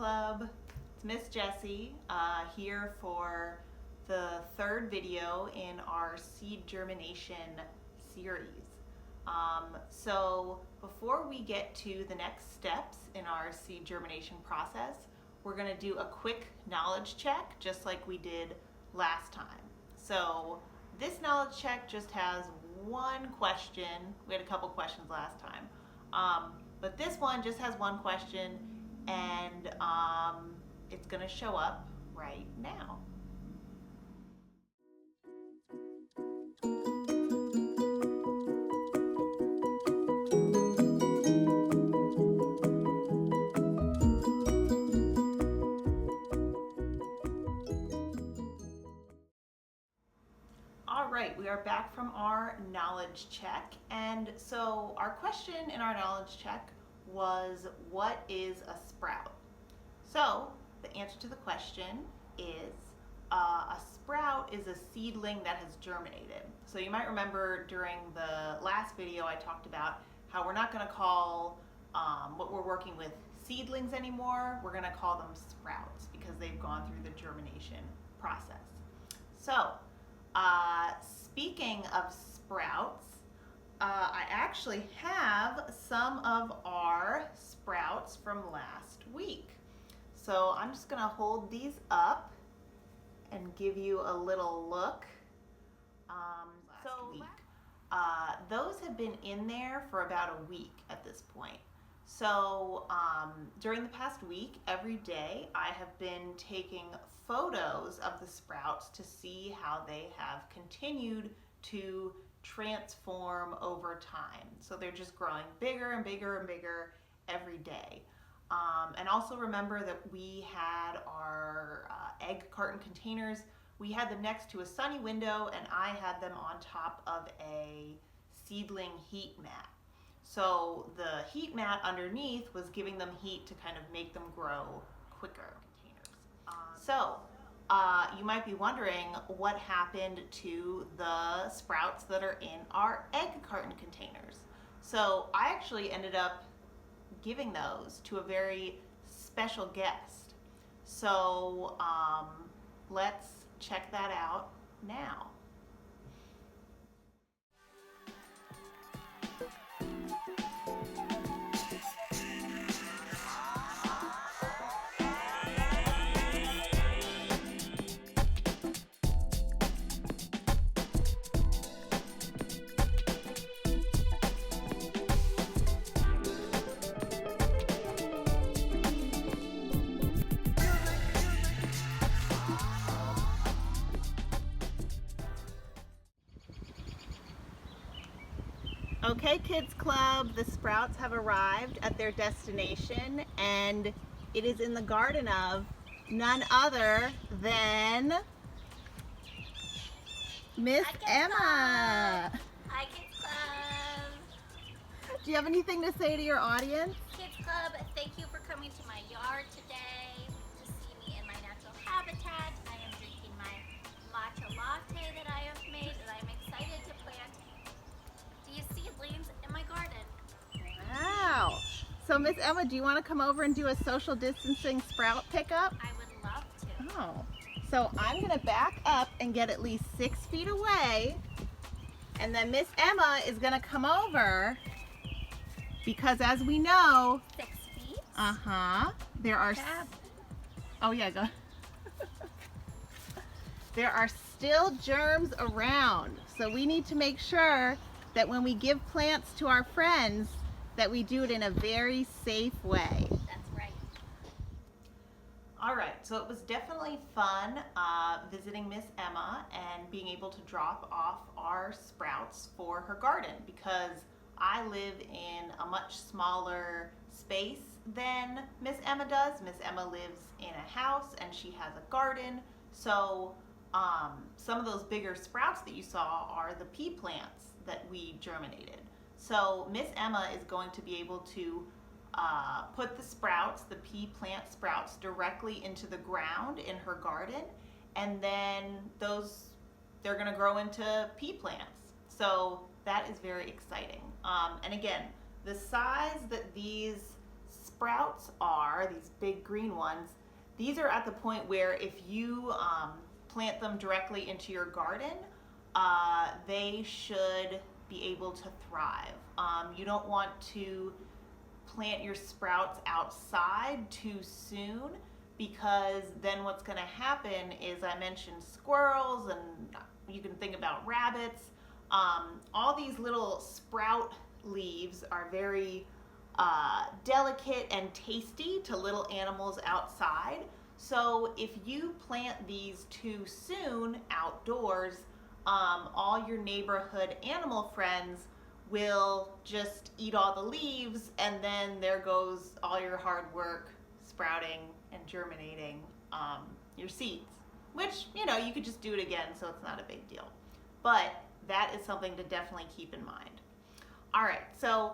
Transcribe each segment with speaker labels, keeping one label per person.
Speaker 1: Club. It's Miss Jessie here for the third video in our seed germination series. So before we get to the next steps in our seed germination process, we're going to do a quick knowledge check just like we did last time. So this knowledge check just has one question. We had a couple questions last time. But this one just has one question, and it's going to show up right now. All right, we are back from our knowledge check, and so our question in our knowledge check was, what is a sprout? So the answer to the question is a sprout is a seedling that has germinated. So you might remember during the last video I talked about how we're not going to call what we're working with seedlings anymore. We're going to call them sprouts because they've gone through the germination process. So speaking of sprouts, I actually have some of our sprouts from last week. So I'm just gonna hold these up and give you a little look. Those have been in there for about a week at this point. So during the past week, every day I have been taking photos of the sprouts to see how they have continued to transform over time. So they're just growing bigger and bigger and bigger every day. And also remember that we had our egg carton containers. We had them next to a sunny window, and I had them on top of a seedling heat mat. So the heat mat underneath was giving them heat to kind of make them grow quicker. So you might be wondering what happened to the sprouts that are in our egg carton containers. So I actually ended up giving those to a very special guest. So let's check that out now. Okay, Kids Club, the sprouts have arrived at their destination, and it is in the garden of none other than Miss Emma.
Speaker 2: Hi, Kids Club.
Speaker 1: Do you have anything to say to your audience?
Speaker 2: Kids Club, thank you for coming to my yard today to see me in my natural habitat. I am drinking my matcha latte that I have made, and I'm excited to plant these seedlings in my garden.
Speaker 1: Wow. So Miss Emma, do you want to come over and do a social distancing sprout pickup?
Speaker 2: I would love to.
Speaker 1: Oh. So I'm going to back up and get at least 6 feet away, and then Miss Emma is going to come over because, as we know,
Speaker 2: 6 feet?
Speaker 1: there are oh yeah, go. There are still germs around, so we need to make sure that when we give plants to our friends that we do it in a very safe way.
Speaker 2: That's right.
Speaker 1: All right, so it was definitely fun visiting Miss Emma and being able to drop off our sprouts for her garden, because I live in a much smaller space than Miss Emma does. Miss Emma lives in a house and she has a garden. So some of those bigger sprouts that you saw are the pea plants that we germinated. So Miss Emma is going to be able to put the sprouts, the pea plant sprouts, directly into the ground in her garden, and then they're going to grow into pea plants. So that is very exciting. And again, the size that these sprouts are, these big green ones, these are at the point where if you plant them directly into your garden, they should be able to thrive. You don't want to plant your sprouts outside too soon, because then what's going to happen is, I mentioned squirrels, and you can think about rabbits. All these little sprout leaves are very delicate and tasty to little animals outside. So if you plant these too soon outdoors, all your neighborhood animal friends will just eat all the leaves, and then there goes all your hard work sprouting and germinating your seeds, which, you know, you could just do it again, so it's not a big deal. But that is something to definitely keep in mind. All right, so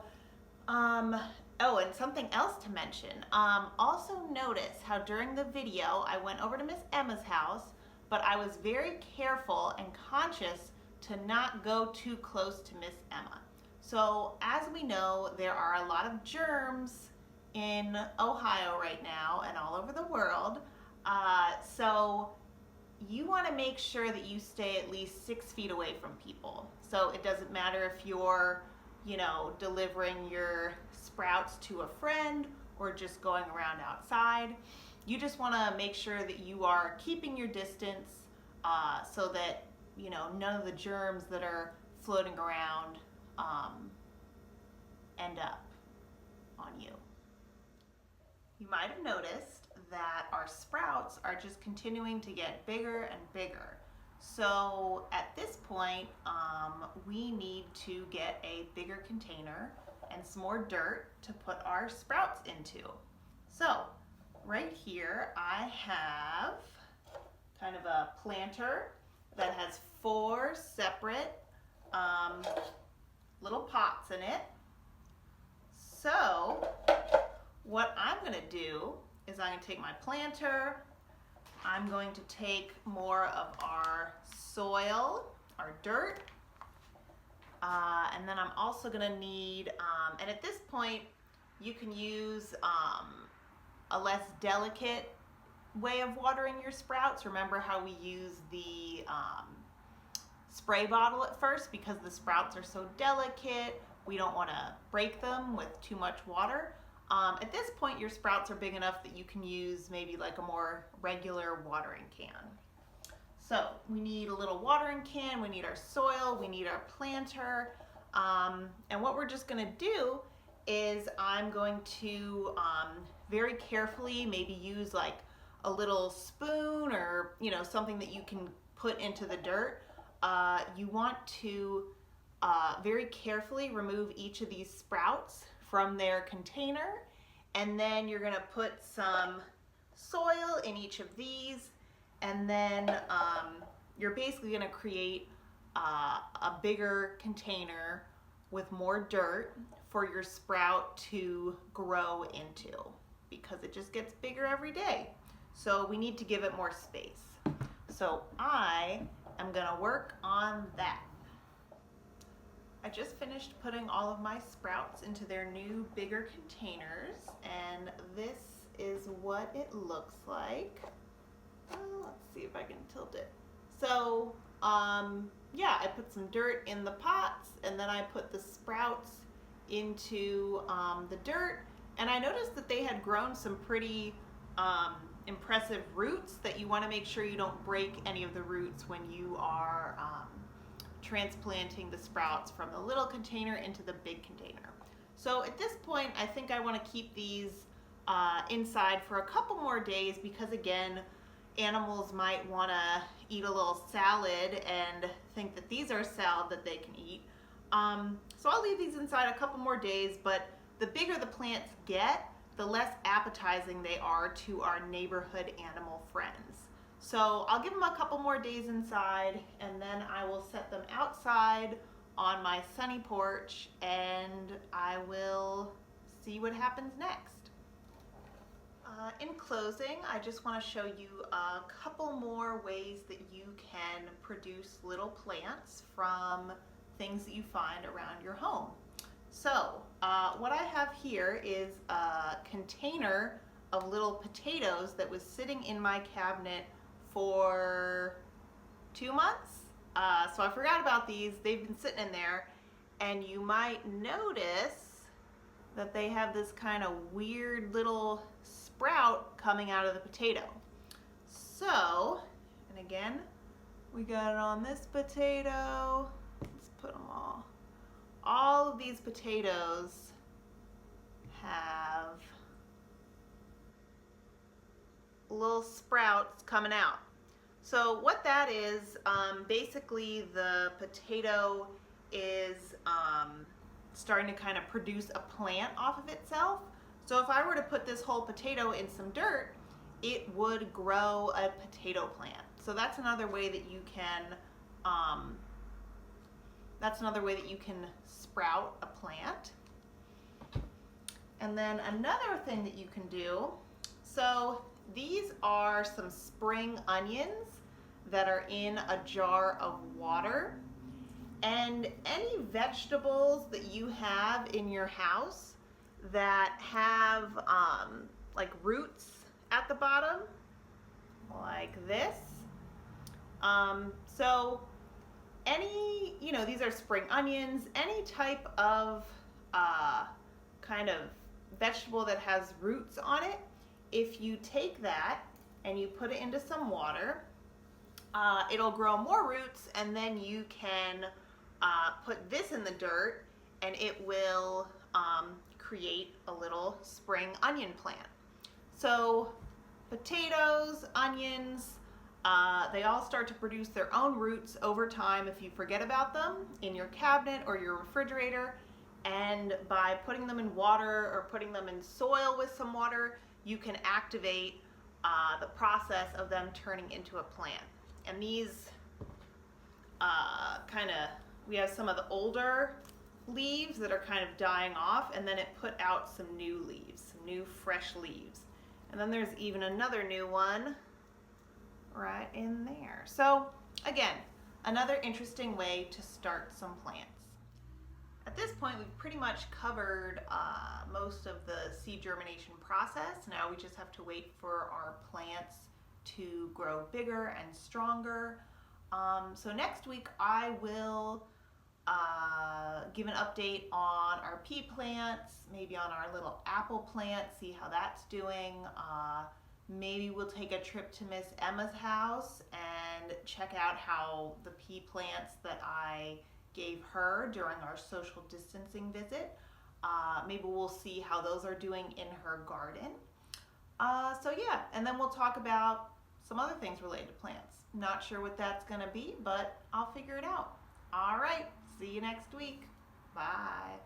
Speaker 1: oh, and something else to mention. Also notice how during the video I went over to Miss Emma's house, but I was very careful and conscious to not go too close to Miss Emma. So as we know, there are a lot of germs in Ohio right now and all over the world. So you want to make sure that you stay at least 6 feet away from people. So it doesn't matter if you're, you know, delivering your sprouts to a friend or just going around outside. You just want to make sure that you are keeping your distance so that, you know, none of the germs that are floating around end up on you. You might have noticed that our sprouts are just continuing to get bigger and bigger. So at this point, we need to get a bigger container and some more dirt to put our sprouts into. So right here I have kind of a planter that has 4 separate little pots in it. So what I'm going to do is I'm going to take my planter, I'm going to take more of our soil, our dirt, and then I'm also going to need, and at this point you can use a less delicate way of watering your sprouts. Remember how we use the spray bottle at first, because the sprouts are so delicate, we don't want to break them with too much water. At this point your sprouts are big enough that you can use maybe like a more regular watering can. So we need a little watering can, we need our soil, we need our planter, and what we're just going to do is I'm going to very carefully maybe use like a little spoon or, you know, something that you can put into the dirt. You want to very carefully remove each of these sprouts from their container, and then you're going to put some soil in each of these, and then you're basically going to create a bigger container with more dirt for your sprout to grow into, because it just gets bigger every day. So we need to give it more space. So I am going to work on that. I just finished putting all of my sprouts into their new bigger containers, and this is what it looks like. Let's see if I can tilt it. So yeah, I put some dirt in the pots, and then I put the sprouts into the dirt, and I noticed that they had grown some pretty impressive roots that you want to make sure you don't break any of the roots when you are transplanting the sprouts from the little container into the big container. So at this point, I think I want to keep these inside for a couple more days, because again, animals might want to eat a little salad and think that these are salad that they can eat. So I'll leave these inside a couple more days, but the bigger the plants get, the less appetizing they are to our neighborhood animal friends. So I'll give them a couple more days inside, and then I will set them outside on my sunny porch, and I will see what happens next. In closing, I just want to show you a couple more ways that you can produce little plants from things that you find around your home. So what I have here is a container of little potatoes that was sitting in my cabinet for 2 months. So I forgot about these. They've been sitting in there, and you might notice that they have this kind of weird little sprout coming out of the potato. So, and again, we got it on this potato. Let's put them all of these potatoes have little sprouts coming out. So what that is, basically the potato is starting to kind of produce a plant off of itself. So if I were to put this whole potato in some dirt, it would grow a potato plant. So that's another way that you can sprout a plant. And then another thing that you can do, so these are some spring onions that are in a jar of water. And any vegetables that you have in your house that have like roots at the bottom, like this. So any, these are spring onions, any type of kind of vegetable that has roots on it, if you take that and you put it into some water, it'll grow more roots, and then you can put this in the dirt and it will create a little spring onion plant. So potatoes, onions, they all start to produce their own roots over time if you forget about them in your cabinet or your refrigerator. And by putting them in water or putting them in soil with some water, you can activate the process of them turning into a plant. And these we have some of the older leaves that are kind of dying off, and then it put out some new leaves, some new fresh leaves. And then there's even another new one right in there. So again, another interesting way to start some plants. At this point, we've pretty much covered most of the seed germination process. Now we just have to wait for our plants to grow bigger and stronger. So next week I will give an update on our pea plants, maybe on our little apple plant, see how that's doing. Maybe we'll take a trip to Miss Emma's house and check out how the pea plants that I gave her during our social distancing visit. Maybe we'll see how those are doing in her garden. So yeah, and then we'll talk about some other things related to plants. Not sure what that's gonna be, but I'll figure it out. All right, see you next week. Bye.